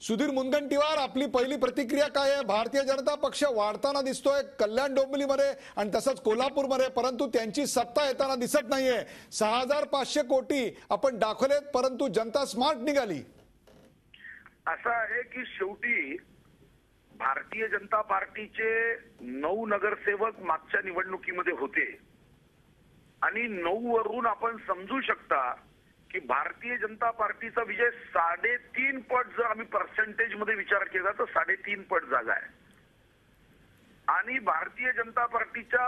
सुधीर मुनगंटीवार, आपली पहिली प्रतिक्रिया काय आहे? भारतीय जनता पक्ष वाढताना दिसतोय कल्याण डोंबिवलीमध्ये आणि तसंच कोल्हापूरमध्ये, परंतु त्यांची सत्ता येताना दिसत नाहीये. 6500 कोटी आपण दाखवलेत, परंतु जनता स्मार्ट निघाली. असं आहे की शेवटी भारतीय जनता पार्टीचे 9 नगरसेवक मागच्या निवडणुकीमध्ये होते आणि 9 वरून आपण समजू शकता की भारतीय जनता पार्टीचा विजय 3.5 पट जर आम्ही पर्सेंटेज मध्ये विचार केला तर 3.5 पट जागा आहे. आणि भारतीय जनता पार्टीच्या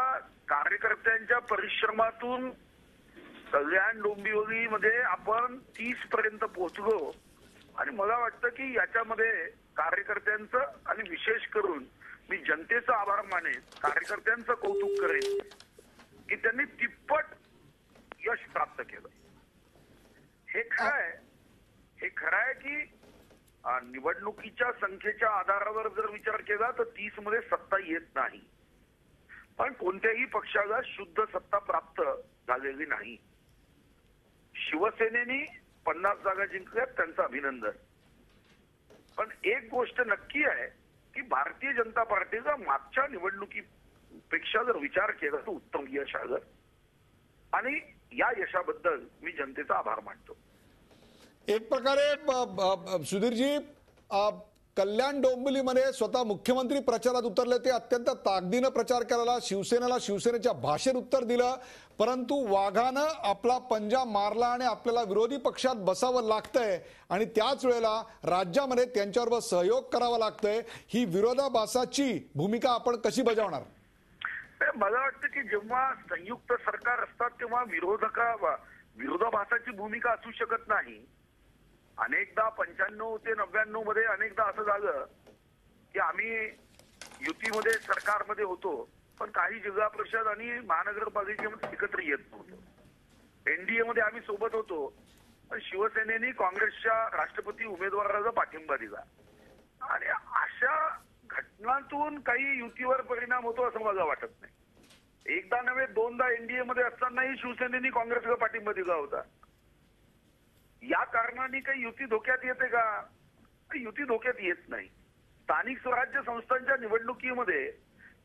कार्यकर्त्यांच्या परिश्रमातून कल्याण डोंबिवलीमध्ये आपण 30 पर्यंत पोहोचलो. आणि मला वाटतं की याच्यामध्ये कार्यकर्त्यांचं आणि विशेष करून मी जनतेचा आभार मानेन, कार्यकर्त्यांचं कौतुक करेन की त्यांनी तिप्पट यश प्राप्त केलं. हे खरं आहे की निवडणुकीच्या संख्येच्या आधारावर जर विचार केला तर 30 मध्ये सत्ता येत नाही, पण कोणत्याही पक्षाला शुद्ध सत्ता प्राप्त झालेली नाही. शिवसेनेने 50 जागा जिंकल्यात, त्यांचं अभिनंदन. पण एक गोष्ट नक्की आहे की भारतीय जनता पार्टीचा मागच्या निवडणुकीपेक्षा जर विचार केला तर उत्तम यश आलं आणि या यशाबद्दल मी जनतेचा आभार मानतो. एक प्रकारे सुधीरजी, कल्याण डोंबिवलीमध्ये स्वतः मुख्यमंत्री प्रचारात उतरले. ते अत्यंत ताकदीनं प्रचार करायला शिवसेनेला शिवसेनेच्या भाषेत उत्तर दिलं, परंतु वाघानं आपला पंजा मारला आणि आपल्याला विरोधी पक्षात बसावं लागतंय आणि त्याच वेळेला राज्यामध्ये त्यांच्याबरोबर सहयोग करावा लागतंय. ही विरोधाभासाची भूमिका आपण कशी बजावणार? मला वाटतं की जेव्हा संयुक्त सरकार असतात तेव्हा विरोधाभासाची भूमिका असू शकत नाही. अनेकदा 95 ते 99 मध्ये अनेकदा असं झालं की आम्ही युतीमध्ये सरकारमध्ये होतो, पण काही जिल्हा परिषद आणि महानगरपालिकेमध्ये एकत्र येत नव्हतो. एनडीए मध्ये आम्ही सोबत होतो, पण शिवसेनेने काँग्रेसच्या राष्ट्रपती उमेदवाराला पाठिंबा दिला. आणि अशा घटनांतून काही युतीवर परिणाम होतो असं मला वाटत नाही. एकदा नव्हे दोनदा एनडीए मध्ये असतानाही शिवसेनेने काँग्रेसला पाठिंबा दिला होता. या कारणाने काही युती धोक्यात येते का? युती धोक्यात येत नाही. स्थानिक स्वराज्य संस्थांच्या निवडणुकीमध्ये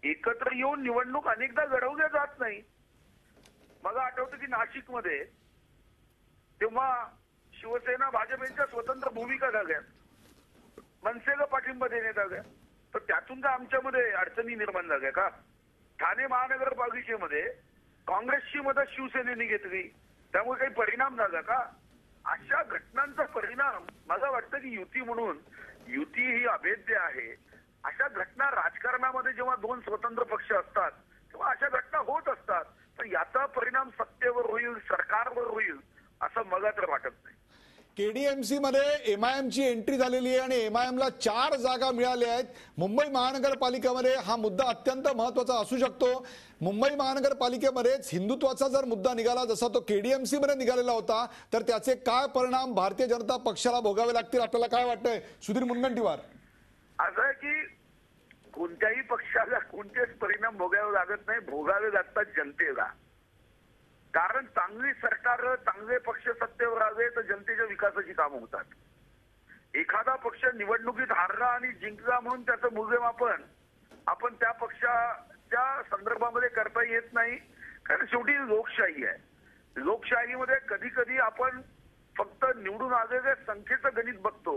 एकत्र येऊन निवडणूक अनेकदा लढवल्या जात नाही. मला आठवतं की नाशिकमध्ये तेव्हा शिवसेना भाजप यांच्या स्वतंत्र भूमिका झाल्या, मनसेला पाठिंबा देण्यात आल्या, तर त्यातून का आमच्यामध्ये अडचणी निर्माण झाल्या का? ठाणे महानगरपालिकेमध्ये काँग्रेसची मदत शिवसेनेने घेतली, त्यामुळे काही परिणाम झाला का? अशा घटनांचा परिणाम मला वाटतं की युती म्हणून, युती ही अभेद्य आहे. अशा घटना राजकारणामध्ये जेव्हा 2 स्वतंत्र पक्ष असतात तेव्हा अशा घटना होत असतात, पण याचा परिणाम सत्तेवर होईल, सरकारवर होईल असं मला तर वाटत नाही. केडीएमसी मध्ये एमआयएमची एंट्री झालेली आहे आणि एमआयएमला 4 जागा मिळाल्या आहेत. मुंबई महानगरपालिकेमध्ये हा मुद्दा अत्यंत महत्त्वाचा असू शकतो. मुंबई महानगरपालिकेमध्येच हिंदुत्वाचा जर मुद्दा निघाला जसा तो केडीएमसी मध्ये निघालेला होता, तर त्याचे काय परिणाम भारतीय जनता पक्षाला भोगावे लागतील, आपल्याला काय वाटतंय सुधीर मुनगंटीवार? असं आहे की कोणत्याही पक्षाला कोणतेच परिणाम भोगावे लागत नाही, भोगावे लागतात जनतेला. कारण चांगली सरकार, चांगले पक्ष सत्तेवर आले तर जनतेच्या विकासाची कामं होतात. एखादा पक्ष निवडणुकीत हारला आणि जिंकला म्हणून त्याचं मूल्यमापन आपण त्या पक्षाच्या संदर्भामध्ये करता येत नाही, कारण शेवटी लोकशाही आहे. लोकशाहीमध्ये कधी कधी आपण फक्त निवडून आलेल्या संख्येचं गणित बघतो.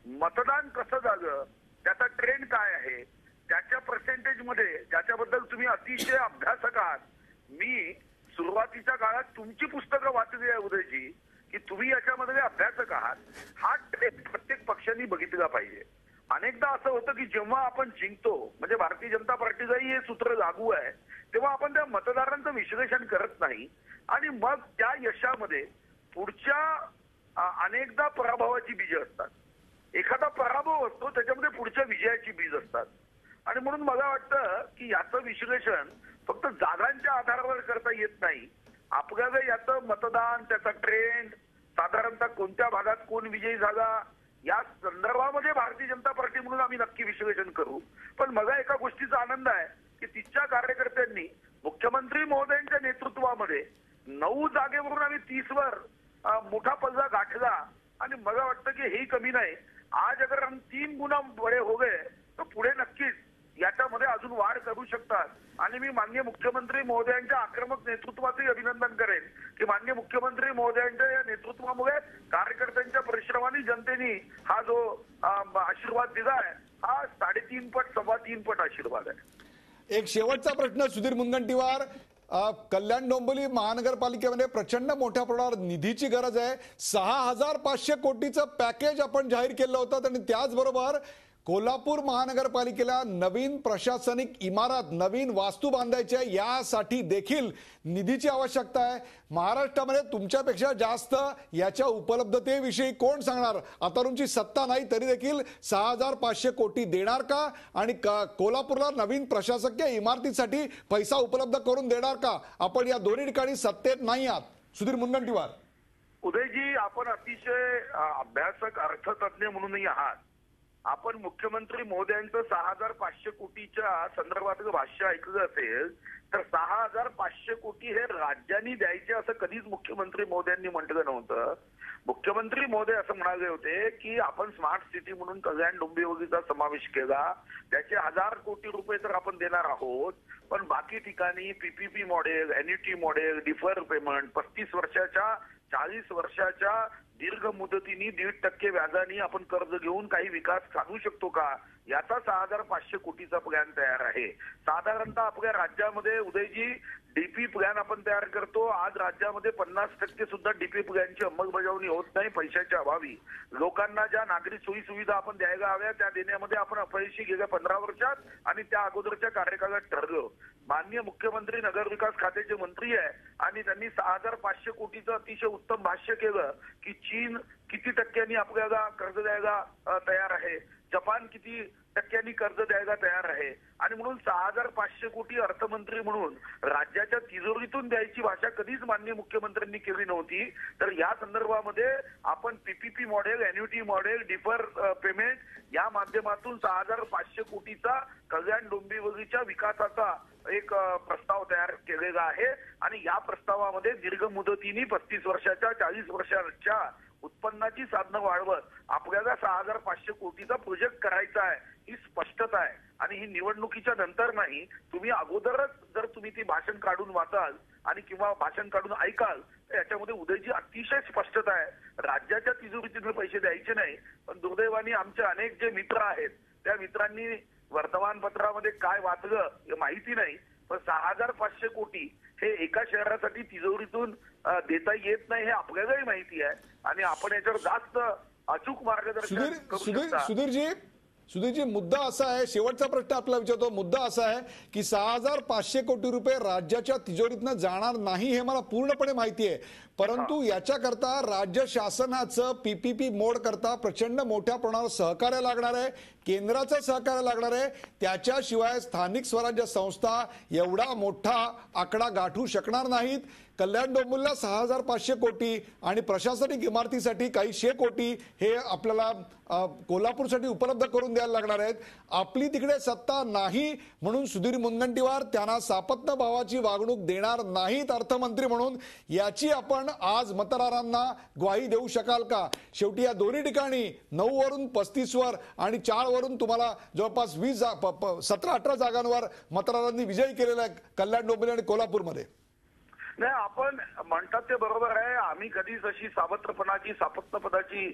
मतदान कसं झालं, त्याचा ट्रेंड काय आहे, त्याच्या पर्सेंटेज मध्ये ज्याच्याबद्दल तुम्ही अतिशय अभ्यासक आहात. मी सुरुवातीच्या काळात तुमची पुस्तकं वाचली आहे उदयजी, की तुम्ही याच्यामध्ये अभ्यासक आहात. हा ट्रेंड प्रत्येक पक्षांनी बघितला पाहिजे. अनेकदा असं होतं की जेव्हा आपण जिंकतो, म्हणजे भारतीय जनता पार्टीचंही हे सूत्र लागू आहे, तेव्हा आपण त्या मतदारांचं विश्लेषण करत नाही आणि मग त्या यशामध्ये पुढच्या अनेकदा पराभवाची बीज असतात. एखादा पराभव असतो त्याच्यामध्ये पुढच्या विजयाची बीज असतात. आणि म्हणून मला वाटतं की याचं विश्लेषण फक्त जागांच्या आधारावर करता येत नाही. आपल्याला याचं मतदान, त्याचा ट्रेंड, साधारणतः कोणत्या भागात कोण विजयी झाला, या संदर्भामध्ये भारतीय जनता पार्टी म्हणून आम्ही नक्की विश्लेषण करू. पण मला एका गोष्टीचा आनंद आहे की तिच्या कार्यकर्त्यांनी मुख्यमंत्री महोदयांच्या नेतृत्वामध्ये 9 जागेवरून आम्ही 30 वर मोठा पल्ला गाठला आणि मला वाटतं की हेही कमी नाही. आज अगर हम 3 गुना बडे हो गए तर पुढे नक्कीच याच्यामध्ये अजून वाढ करू शकतात. आणि मी माननीय मुख्यमंत्री महोदयांच्या आक्रमक नेतृत्वाचंही अभिनंदन करेन की माननीय मुख्यमंत्री महोदयांच्या या नेतृत्वामुळे कार्यकर्त्यांच्या परिश्रमाने जनतेने हा जो आशीर्वाद दिला आहे हा 3.5 पट 3.25 पट आशीर्वाद आहे. एक शेवटचा प्रश्न सुधीर मुनगंटीवार, कल्याण डोंबिवली महानगरपालिकेमध्ये प्रचंड मोठ्या प्रमाणावर निधीची गरज आहे. 6,500 कोटीचं पॅकेज आपण जाहीर केलं होतं आणि त्याचबरोबर कोल्हापूर महानगरपालिकेला नवीन प्रशासनिक इमारत, नवीन वास्तू बांधायची आहे, यासाठी देखील निधीची आवश्यकता आहे. महाराष्ट्रामध्ये तुमच्यापेक्षा जास्त याच्या उपलब्धतेविषयी कोण सांगणार? आता तुमची सत्ता नाही तरी देखील 6,500 कोटी देणार का? आणि कोल्हापूरला नवीन प्रशासकीय इमारतीसाठी पैसा उपलब्ध करून देणार का? आपण या दोन्ही ठिकाणी सत्तेत नाही आहात. सुधीर मुनगंटीवार. उदयजी, आपण अतिशय अभ्यासक अर्थतज्ञ म्हणूनही आहात. आपण मुख्यमंत्री महोदयांचं 6,500 कोटीच्या संदर्भातलं भाष्य ऐकलं असेल तर 6,500 कोटी हे राज्यांनी द्यायचे असं कधीच मुख्यमंत्री महोदयांनी म्हटलं नव्हतं. मुख्यमंत्री महोदय असं म्हणाले होते की आपण स्मार्ट सिटी म्हणून कल्याण डोंबिवलीचा समावेश केला, त्याचे 1,000 कोटी रुपये तर आपण देणार आहोत, पण बाकी ठिकाणी PPP model, NET model, differ payment 35 वर्षाच्या 40 वर्षाच्या दीर्घ मुदतीने 1.5% व्याजाने आपण कर्ज घेऊन काही विकास साधू शकतो का, याचा 6,500 कोटीचा प्लॅन तयार आहे. साधारणतः आपल्या राज्यामध्ये उदयजी डीपी प्लॅन आपण तयार करतो. आज राज्यामध्ये 50% सुद्धा डीपी प्लॅनची अंमलबजावणी होत नाही पैशाच्या अभावी. लोकांना ज्या नागरिक सोयी सुविधा आपण द्यायला हव्या त्या देण्यामध्ये आपण अपयशी गेल्या 15 वर्षात आणि त्या अगोदरच्या कार्यकाळात ठरलो. माननीय मुख्यमंत्री नगरविकास खात्याचे मंत्री आहे आणि त्यांनी 6,500 कोटीचं अतिशय उत्तम भाष्य केलं की चीन किती टक्क्यांनी आपल्याला कर्ज द्यायला तयार आहे, जपान किती टक्क्यांनी कर्ज द्यायला तयार आहे. आणि म्हणून 6,500 कोटी अर्थमंत्री म्हणून राज्याच्या तिजोरीतून द्यायची भाषा कधीच माननीय मुख्यमंत्र्यांनी केली नव्हती. तर या संदर्भामध्ये आपण PPP model, NUT model, differ payment या माध्यमातून 6,500 कोटीचा कल्याण डोंबिवलीच्या विकासाचा एक प्रस्ताव तयार केलेला आहे. आणि या प्रस्तावामध्ये दीर्घ मुदतीने 35 वर्षाच्या 40 वर्षाच्या उत्पन्नाची साधनं वाढवत आपल्याला 6,500 कोटीचा प्रोजेक्ट करायचा आहे ही स्पष्टता आहे. आणि ही निवडणुकीच्या नंतर नाही, तुम्ही अगोदरच जर तुम्ही ती भाषण काढून वाचाल आणि किंवा भाषण काढून ऐकाल तर याच्यामध्ये उदयजी अतिशय स्पष्टता आहे. राज्याच्या तिजोरीतून पैसे द्यायचे नाही, पण दुर्दैवाने आमचे अनेक जे मित्र आहेत त्या मित्रांनी वर्तमानपत्रामध्ये काय वाचलं हे माहिती नाही, पण 6,500 कोटी हे एका शहरासाठी तिजोरीतून देता येत नाही हे आपल्यालाही माहिती आहे. आणि आपण याच्यावर जास्त अचूक मार्गदर्शन करू शकता. सुधीरजी, मुद्दा असा आहे, शेवटचा प्रश्न आपला विचारतो. मुद्दा असा आहे की 6,500 कोटी रुपये राज्याच्या तिजोरीतनं जाणार नाही हे मला पूर्णपणे माहिती आहे, परंतु याच्याकरता राज्य शासनाचं पीपीपी मोड करता प्रचंड मोठ्या प्रमाणावर सहकार्य लागणार आहे, केंद्राचं सहकार्य लागणार आहे. त्याच्याशिवाय स्थानिक स्वराज्य संस्था एवढा मोठा आकडा गाठू शकणार नाहीत. कल्याण डोंबिवलीला 6,500 कोटी आणि प्रशासनिक इमारतीसाठी काही 100 कोटी हे आपल्याला कोल्हापूरसाठी उपलब्ध करून द्यायला लागणार आहेत. आपली तिकडे सत्ता नाही म्हणून सुधीर मुनगंटीवार त्यांना सापत्न भावाची वागणूक देणार नाहीत अर्थमंत्री म्हणून, याची आपण आज मतदारांना ग्वाही देऊ शकाल का? शेवटी या दोन्ही ठिकाणी 9 वरून 35 वर आणि 4 वरून तुम्हाला जवळपास 17-18 जागांवर मतदारांनी विजयी केलेला आहे कल्याण डोंबिवली आणि कोल्हापूरमध्ये. नाही, आपण म्हणतात ते बरोबर आहे. आम्ही कधीच अशी सापत्नपदाची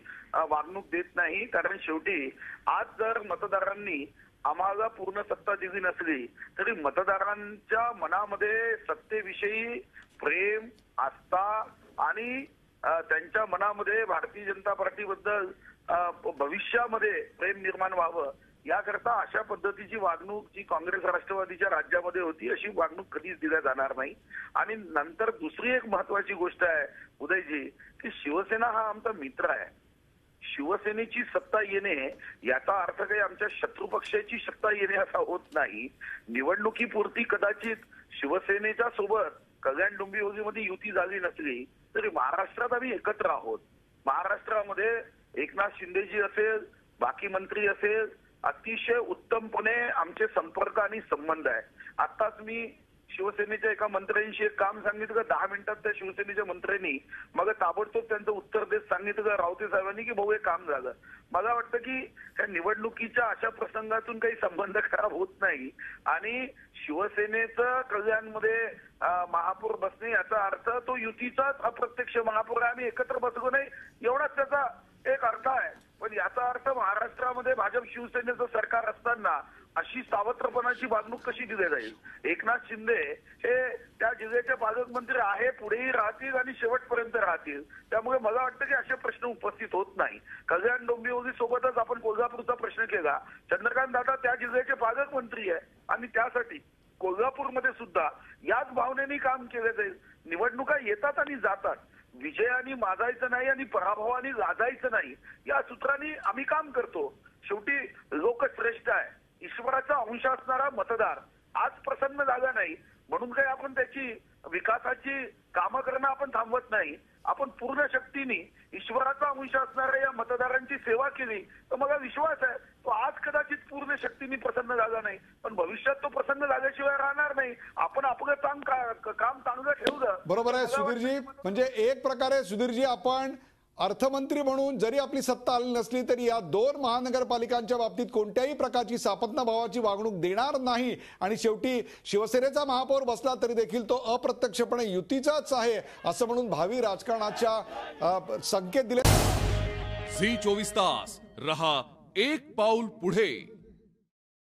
वागणूक देत नाही. कारण शेवटी आज जर मतदारांनी आम्हाला पूर्ण सत्ता दिली नसली तरी मतदारांच्या मनामध्ये सत्तेविषयी प्रेम, आस्था आणि त्यांच्या मनामध्ये भारतीय जनता पार्टीबद्दल भविष्यामध्ये प्रेम निर्माण व्हावं याकरता अशा पद्धतीची वागणूक जी काँग्रेस राष्ट्रवादीच्या राज्यामध्ये होती अशी वागणूक कधीच दिल्या जाणार नाही. आणि नंतर दुसरी एक महत्वाची गोष्ट आहे उदयजी की शिवसेना हा आमचा मित्र आहे. शिवसेनेची सत्ता येणे याचा अर्थ काही आमच्या शत्रू पक्षाची सत्ता येणे असा होत नाही. निवडणुकीपुरती कदाचित शिवसेनेच्या सोबत कल्याण डोंबिवलीमध्ये युती झाली नसली तरी महाराष्ट्रात आम्ही एकत्र आहोत. महाराष्ट्रामध्ये एकनाथ शिंदेजी असेल, बाकी मंत्री असेल, अतिशय उत्तमपणे आमचे संपर्क आणि संबंध आहे. आताच मी शिवसेनेच्या एका मंत्र्यांशी एक काम सांगितलं का 10 मिनिटात त्या शिवसेनेच्या मंत्र्यांनी मग ताबडतोब त्यांचं उत्तर देत सांगितलं का रावते साहेबांनी की भाऊ हे काम झालं. मला वाटतं की त्या निवडणुकीच्या अशा प्रसंगातून काही संबंध खराब होत नाही आणि शिवसेनेचं कल्याणमध्ये महापौर बसणे याचा अर्थ तो युतीचाच अप्रत्यक्ष महापौर आहे. आम्ही एकत्र बसलो नाही एवढाच त्याचा एक अर्थ आहे. पण याचा अर्थ महाराष्ट्रामध्ये भाजप शिवसेनेचं सरकार असताना अशी सावत्रपणाची वागणूक कशी दिली जाईल. एकनाथ शिंदे हे त्या जिल्ह्याचे पालकमंत्री आहे, पुढेही राहतील आणि शेवटपर्यंत राहतील. त्यामुळे मला वाटतं की असे प्रश्न उपस्थित होत नाही. कल्याण डोंबिवली सोबतच आपण कोल्हापूरचा प्रश्न केला. चंद्रकांत दादा त्या जिल्ह्याचे पालकमंत्री आहे आणि त्यासाठी कोल्हापूरमध्ये सुद्धा याच भावनेने काम केलं जाईल. निवडणुका येतात आणि जातात. विजयाने माजायचं नाही आणि पराभवाने लाजायचं नाही या सूत्राने आम्ही काम करतो. शेवटी लोक श्रेष्ठ आहे. ईश्वराचा अंश असणारा मतदार आज प्रसन्न झाला नाही म्हणून काही आपण त्याची विकासाची कामं करणं आपण थांबवत नाही. आपण पूर्ण शक्तीने ईश्वराचा अंश असणाऱ्या या मतदारांची सेवा केली तर मला विश्वास आहे तो आज कदाचित पूर्ण शक्तीने प्रसन्न झाला नाही पण भविष्यात तो प्रसन्न झाल्याशिवाय राहणार नाही. आपण आपलं काम चांगलं ठेवलं. बरोबर आहे सुधीरजी. म्हणजे एक प्रकारे सुधीरजी आपण अर्थमंत्री म्हणून जरी आपली सत्ता आली नसली तरी या 2 महानगरपालिकांच्या बाबतीत कोणत्याही प्रकारची सापत्नभावाची वागणूक देणार नाही आणि शेवटी शिवसेनेचा महापौर बसला तरी देखील तो अप्रत्यक्षपणे युतीचाच आहे असं म्हणून भावी राजकारणाच्या संकेत दिले. झी 24 तास रहा एक पाऊल पुढे.